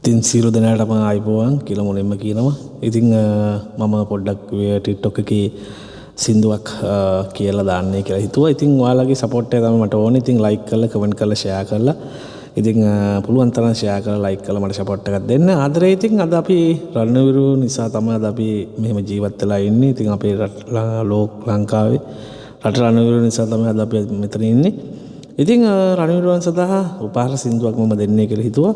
ඉතින් සියලු දෙනාටම ආයිබෝවන් කියලා මුලින්ම කියනවා. ඉතින් මම පොඩ්ඩක් TikTok එකේ සින්දුවක් කියලා දාන්නේ කියලා හිතුවා. ඉතින් ඔයාලගේ සපෝට් එක තමයි මට ඕනේ. ඉතින් ලයික් කරලා කමෙන්ට් කරලා ෂෙයා කරලා ඉතින් පුළුවන් තරම් ෂෙයා කරලා ලයික් කරලා මට සපෝට් එකක් දෙන්න. ආදරේ ඉතින් අද අපි රණවිරු නිසා තමයි අද අපි මෙහෙම ජීවත් වෙලා ඉන්නේ. ඉතින් අපේ ලංකාවේ රට රණවිරු නිසා තමයි අද අපි මෙතන ඉන්නේ. ඉතින් රණවිරුවන් සඳහා උපහාර සින්දුවක් මම දෙන්නේ කියලා හිතුවා.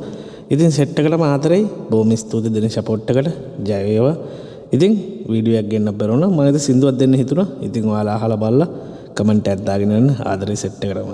ඉතින් සෙට් එකටම ආදරෙයි. බොහොම ස්තුතියි දෙන සපෝට් එකට. ජය වේවා. ඉතින් වීඩියෝ එකක් ගෙන්න බැරුණා. මම ඉතින් සින්දුවක් දෙන්න හිතුණා. ඉතින් ඔයාලා අහලා බලලා කමෙන්ට් එකක් දාගෙන යන්න ආදරෙයි සෙට් එකටම.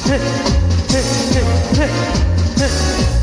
hey, hey, hey, hey.